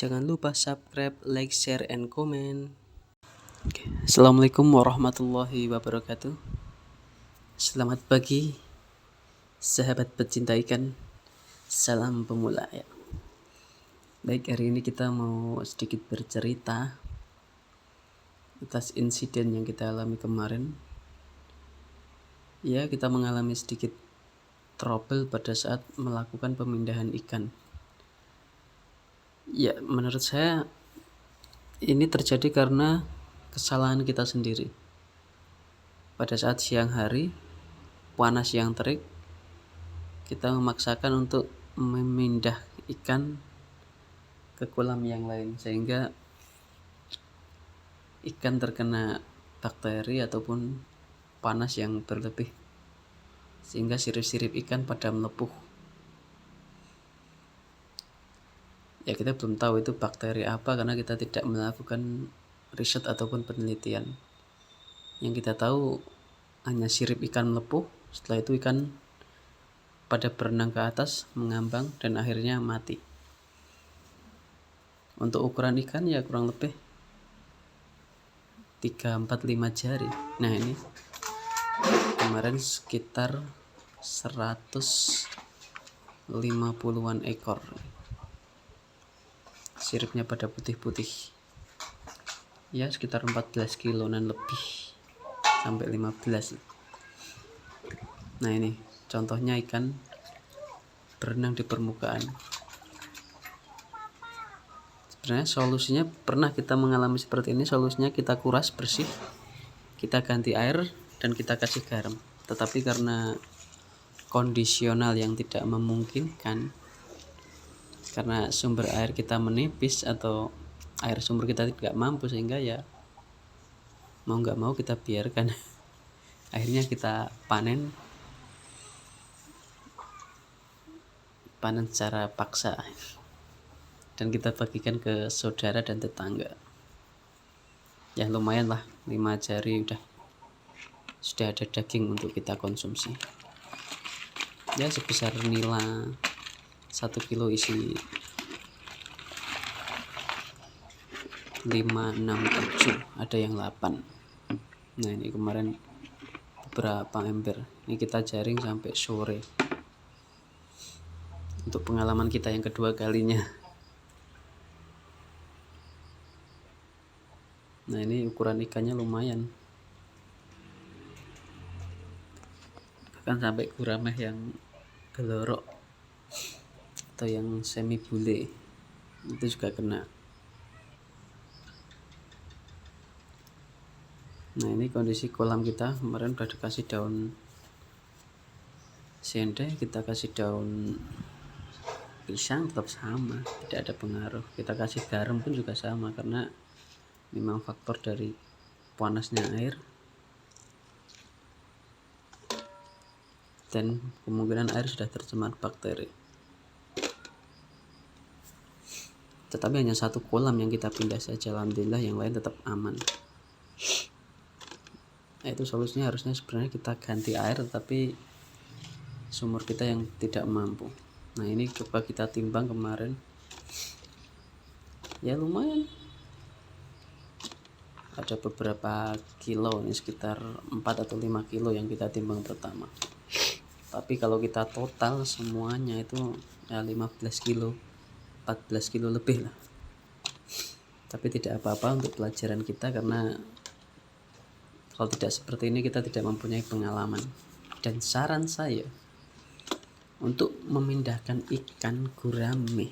Jangan lupa subscribe, like, share, and comment. Assalamualaikum warahmatullahi wabarakatuh. Selamat pagi, sahabat pecinta ikan. Salam pemula ya. Baik, hari ini kita mau sedikit bercerita atas insiden yang kita alami kemarin. Ya, kita mengalami sedikit trouble pada saat melakukan pemindahan ikan. Ya, menurut saya ini terjadi karena kesalahan kita sendiri. Pada saat siang hari, panas yang terik, kita memaksakan untuk memindah ikan ke kolam yang lain, sehingga ikan terkena bakteri ataupun panas yang berlebih, sehingga sirip-sirip ikan pada melepuh. Ya, kita belum tahu itu bakteri apa karena kita tidak melakukan riset ataupun penelitian. Yang kita tahu hanya sirip ikan melepuh, setelah itu ikan pada berenang ke atas, mengambang, dan akhirnya mati. Untuk ukuran ikan ya kurang lebih 3-4-5 jari. Nah, ini kemarin sekitar 150-an ekor. Siripnya pada putih-putih. Ya, sekitar 14 kiloan lebih, sampai 15. Nah, ini contohnya ikan berenang di permukaan. Sebenarnya solusinya, pernah kita mengalami seperti ini, solusinya kita kuras bersih, kita ganti air, dan kita kasih garam. Tetapi karena kondisional yang tidak memungkinkan, karena sumber air kita menipis atau air sumber kita tidak mampu, sehingga ya mau nggak mau kita biarkan. Akhirnya kita panen secara paksa, dan kita bagikan ke saudara dan tetangga. Ya lumayan lah, 5 jari sudah ada daging untuk kita konsumsi. Ya sebesar nila 1 kilo isi 5, 6, 7, ada yang 8. Nah, ini kemarin beberapa ember. Ini kita jaring sampai sore. Untuk pengalaman kita yang kedua kalinya. Nah, ini ukuran ikannya lumayan. Bahkan sampai gurame yang gelorok atau yang semi bule itu juga kena. Nah, ini kondisi kolam kita kemarin udah dikasih daun sende, kita kasih daun pisang tetap sama, tidak ada pengaruh. Kita kasih garam pun juga sama, karena memang faktor dari panasnya air dan kemungkinan air sudah tercemar bakteri. Tetapi hanya satu kolam yang kita pindah saja, alhamdulillah, yang lain tetap aman. Nah, itu solusinya harusnya sebenarnya kita ganti air, tetapi sumur kita yang tidak mampu. Nah, ini coba kita timbang kemarin, ya lumayan, ada beberapa kilo, ini sekitar 4 atau 5 kilo yang kita timbang pertama. Tapi kalau kita total semuanya itu ya 15 kilo, 14 kilo lebih lah. Tapi tidak apa-apa untuk pelajaran kita, karena kalau tidak seperti ini kita tidak mempunyai pengalaman. Dan saran saya untuk memindahkan ikan gurame,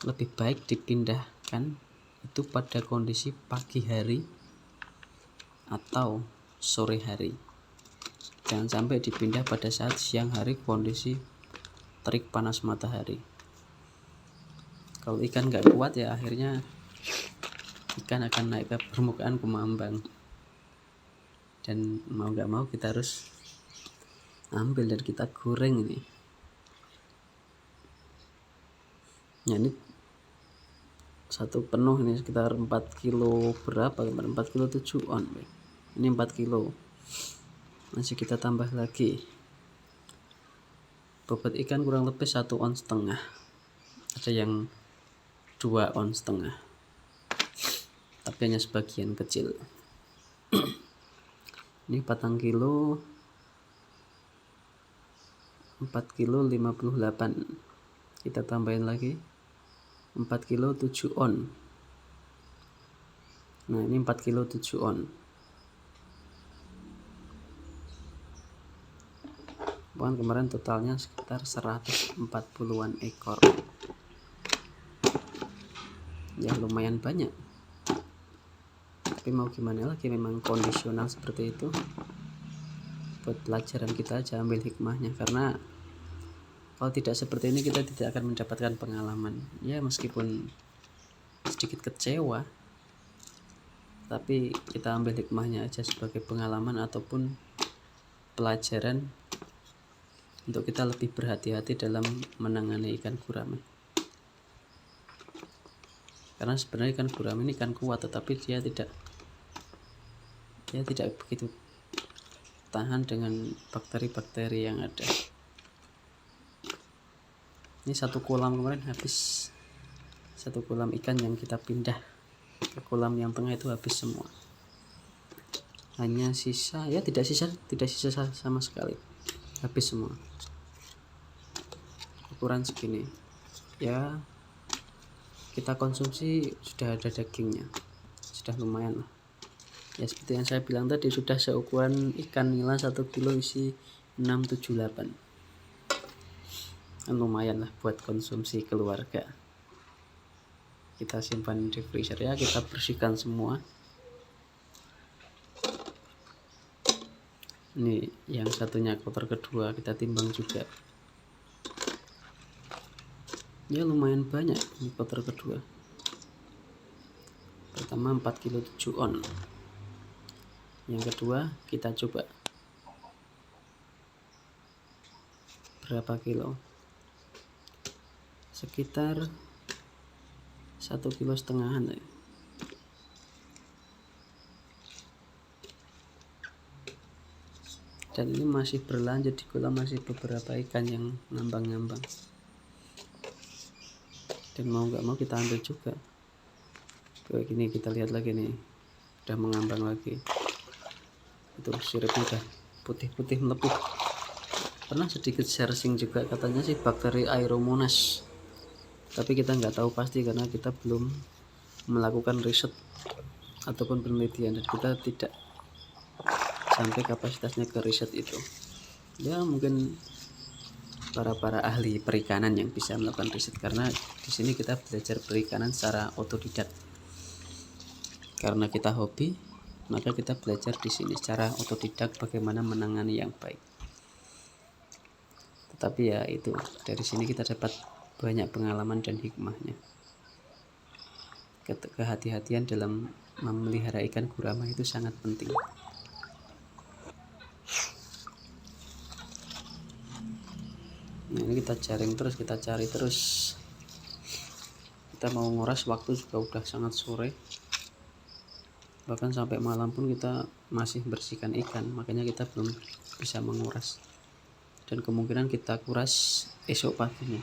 lebih baik dipindahkan itu pada kondisi pagi hari atau sore hari. Jangan sampai dipindah pada saat siang hari kondisi terik panas matahari. Kalau ikan nggak kuat ya akhirnya ikan akan naik ke permukaan, kumambang, dan mau nggak mau kita harus ambil dan kita goreng ini. Ya, ini satu penuh ini sekitar 4 kilo berapa, 4 kilo 7 on. Ini 4 kilo, masih kita tambah lagi. Bobot ikan kurang lebih 1,5 on. Ada yang 2,5 oz, tapi hanya sebagian kecil. Ini 4 kilo 4 kilo 58, kita tambahin lagi 4 kilo 7 on. Nah ini 4 kilo 7 on. Bukan, kemarin totalnya sekitar 140-an ekor. Ya lumayan banyak, tapi mau gimana lagi, memang kondisional seperti itu. Buat pelajaran kita aja, ambil hikmahnya, karena kalau tidak seperti ini kita tidak akan mendapatkan pengalaman. Ya meskipun sedikit kecewa, tapi kita ambil hikmahnya aja sebagai pengalaman ataupun pelajaran untuk kita lebih berhati-hati dalam menangani ikan gurame. Karena sebenarnya ikan gurame ini ikan kuat, tetapi dia tidak begitu tahan dengan bakteri-bakteri yang ada. Ini satu kolam kemarin habis, satu kolam ikan yang kita pindah ke kolam yang tengah itu habis semua. Hanya sisa, ya tidak sisa sama sekali, habis semua. Ukuran segini, ya kita konsumsi sudah ada dagingnya, sudah lumayan lah. Ya seperti yang saya bilang tadi, sudah seukuran ikan nila 1 kilo isi 678. Lumayan lah buat konsumsi keluarga. Kita simpan di freezer, ya kita bersihkan semua. Ini yang satunya kotor, kedua kita timbang juga. Ya lumayan banyak ini kotor kedua. Pertama 4 kilo 7 on. Yang kedua kita coba berapa kilo, sekitar 1,5 kilo ya. Dan ini masih berlanjut di kolam, masih beberapa ikan yang ngambang-ngambang. Dan mau nggak mau kita ambil juga. Kayak gini, kita lihat lagi nih, udah mengambang lagi. Itu siripnya udah putih-putih melepuh. Pernah sedikit searching juga, katanya sih bakteri Aeromonas, tapi kita nggak tahu pasti karena kita belum melakukan riset ataupun penelitian, dan kita tidak sampai kapasitasnya ke riset itu. Ya mungkin para ahli perikanan yang bisa melakukan riset, karena di sini kita belajar perikanan secara otodidak. Karena kita hobi, maka kita belajar di sini secara otodidak bagaimana menangani yang baik. Tetapi ya itu, dari sini kita dapat banyak pengalaman dan hikmahnya. Kehati-hatian dalam memelihara ikan gurame itu sangat penting. Nah ini kita jaring terus, kita cari terus. Kita mau nguras, waktu juga udah sangat sore, bahkan sampai malam pun kita masih bersihkan ikan, makanya kita belum bisa menguras, dan kemungkinan kita kuras esok paginya.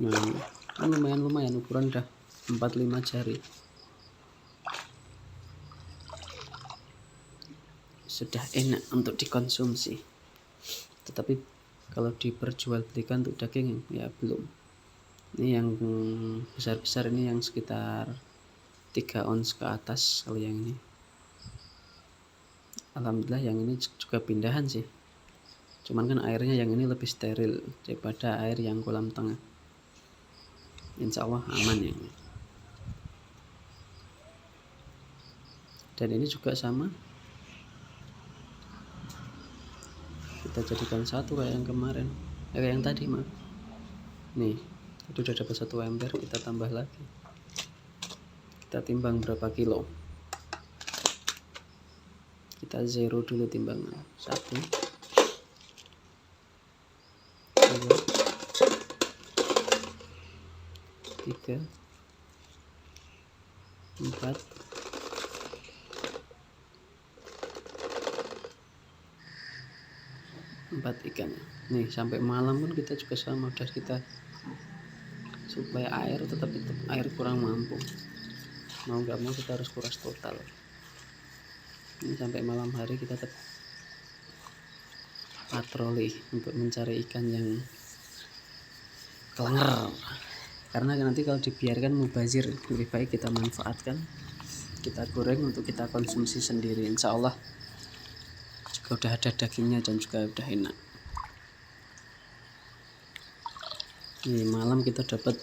Nah lumayan ukuran udah 4-5 jari, sudah enak untuk dikonsumsi. Tetapi kalau diperjualbelikan untuk daging ya belum. Ini yang besar-besar ini yang sekitar 3 ons ke atas. Kalau yang ini alhamdulillah, yang ini juga pindahan sih, cuman kan airnya yang ini lebih steril daripada air yang kolam tengah. Insya Allah aman ya. Dan ini juga sama, kita jadikan satu kayak yang kemarin, kayak yang tadi mah. Nih itu udah dapat 1 ember, kita tambah lagi, kita timbang berapa kilo, kita zero dulu timbangan. 1 2 3 4 4 ikan nih. Sampai malam pun kita juga sama, udah kita supaya air, tetapi tetap air kurang mampu, mau nggak mau kita harus kuras total. Ini sampai malam hari kita tetap patroli untuk mencari ikan yang kelenger, karena nanti kalau dibiarkan mubazir. Lebih baik kita manfaatkan, kita goreng untuk kita konsumsi sendiri. Insya Allah juga udah ada dagingnya dan juga udah enak. Nih malam kita dapat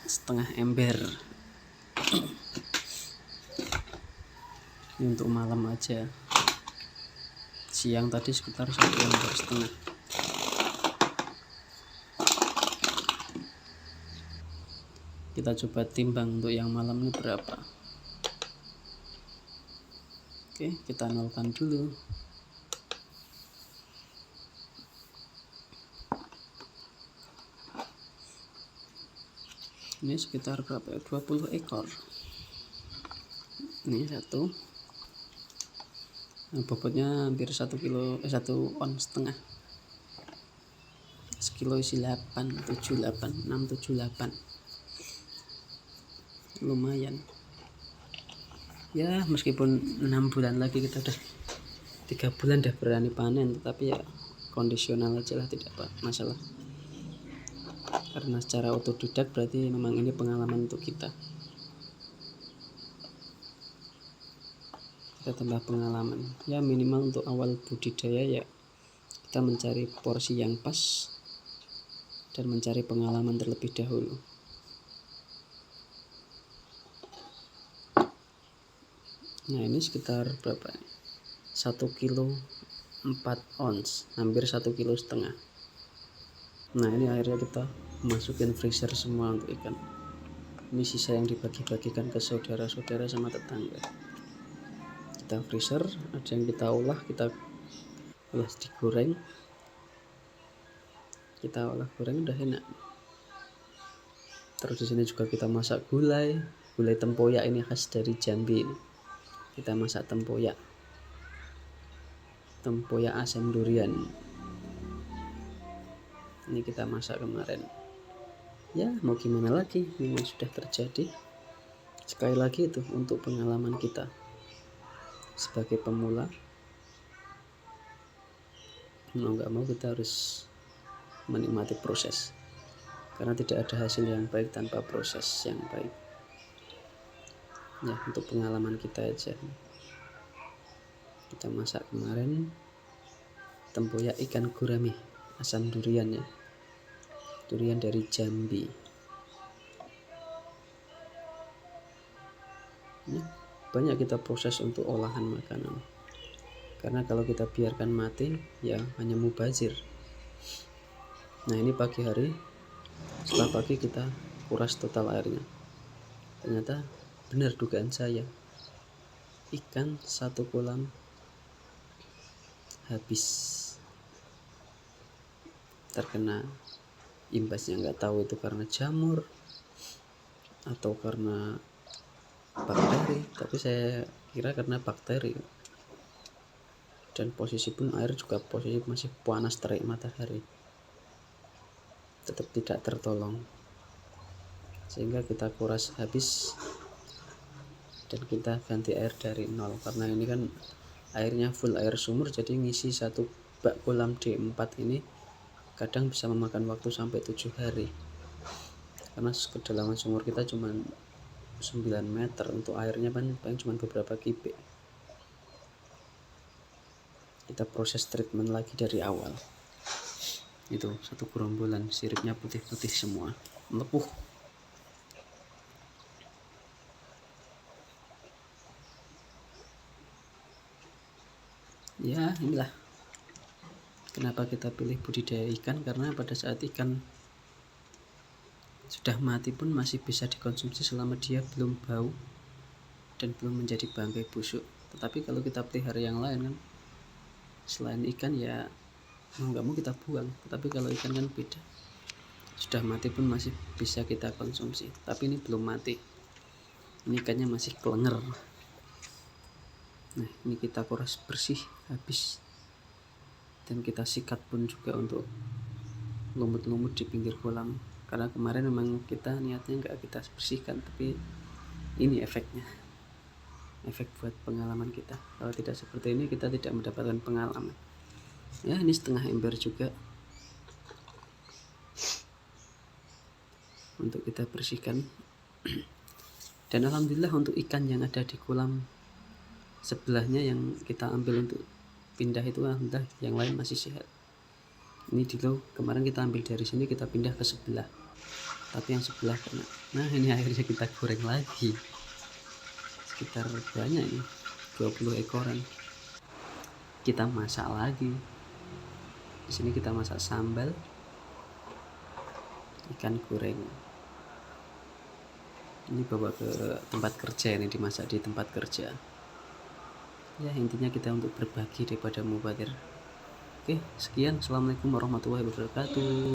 setengah ember. Ini untuk malam aja. Siang tadi sekitar 1,5 ember. Kita coba timbang untuk yang malam ini berapa. Oke, kita nolkan dulu. Ini sekitar berapa ya? 20 ekor. Ini satu. Nah, bobotnya hampir 1 kilo, 1 on setengah. Sekilo isi 8, 7, 8, 6, 7, 8. Lumayan. Ya meskipun 6 bulan lagi kita udah 3 bulan udah berani panen, tetapi ya kondisional aja lah, tidak apa masalah. Karena secara otodidak berarti memang ini pengalaman untuk kita. Kita tambah pengalaman. Ya minimal untuk awal budidaya ya kita mencari porsi yang pas dan mencari pengalaman terlebih dahulu. Nah ini sekitar berapa? 1 kilo 4 ons, hampir 1,5 kilo. Nah ini akhirnya kita masukin freezer semua untuk ikan. Ini sisa yang dibagi-bagikan ke saudara-saudara sama tetangga. Kita freezer, ada yang kita olah digoreng. Kita olah goreng udah enak. Terus di sini juga kita masak gulai tempoyak, ini khas dari Jambi. Kita masak tempoyak asam durian. Ini kita masak kemarin. Ya mau gimana lagi, memang sudah terjadi. Sekali lagi itu untuk pengalaman kita sebagai pemula. Mau nggak mau kita harus menikmati proses, karena tidak ada hasil yang baik tanpa proses yang baik. Ya untuk pengalaman kita aja. Kita masak kemarin tempoyak ikan gurame asam durian ya, durian dari Jambi. Ya, banyak kita proses untuk olahan makanan, karena kalau kita biarkan mati ya hanya mubazir. Nah ini pagi hari, setelah pagi kita kuras total airnya. Ternyata benar dugaan saya, ikan 1 kolam habis terkena imbasnya. Nggak tahu itu karena jamur atau karena bakteri, tapi saya kira karena bakteri. Dan posisi pun air juga posisi masih panas terik matahari, tetap tidak tertolong, sehingga kita kuras habis dan kita ganti air dari nol. Karena ini kan airnya full air sumur, jadi ngisi 1 bak kolam D4 ini kadang bisa memakan waktu sampai 7 hari, karena kedalaman sumur kita cuma 9 meter, untuk airnya kan paling cuma beberapa kubik. Kita proses treatment lagi dari awal. Itu 1 gerombolan, siripnya putih-putih semua, melepuh. Ya inilah kenapa kita pilih budidaya ikan, karena pada saat ikan sudah mati pun masih bisa dikonsumsi selama dia belum bau dan belum menjadi bangkai busuk. Tetapi kalau kita pelihara yang lain kan, selain ikan ya mau nggak mau kita buang. Tetapi kalau ikan kan beda, sudah mati pun masih bisa kita konsumsi. Tapi ini belum mati, ini ikannya masih kelenger. Nah ini kita kuras bersih habis. dan kita sikat pun juga untuk lumut-lumut di pinggir kolam, karena kemarin memang kita niatnya nggak kita bersihkan, tapi ini efeknya, efek buat pengalaman kita. Kalau tidak seperti ini kita tidak mendapatkan pengalaman. Ya, ini setengah ember juga untuk kita bersihkan. Dan alhamdulillah untuk ikan yang ada di kolam sebelahnya yang kita ambil untuk pindah itu, alhamdulillah yang lain masih sehat. Ini dulu kemarin kita ambil dari sini, kita pindah ke sebelah, tapi yang sebelah kena. Nah, ini akhirnya kita goreng lagi, sekitar banyak ini 20 ekoran. Kita masak lagi. Di sini kita masak sambal ikan goreng. Ini bawa ke tempat kerja, ini dimasak di tempat kerja. Ya, intinya kita untuk berbagi daripada mubazir. Oke, sekian. Assalamualaikum warahmatullahi wabarakatuh.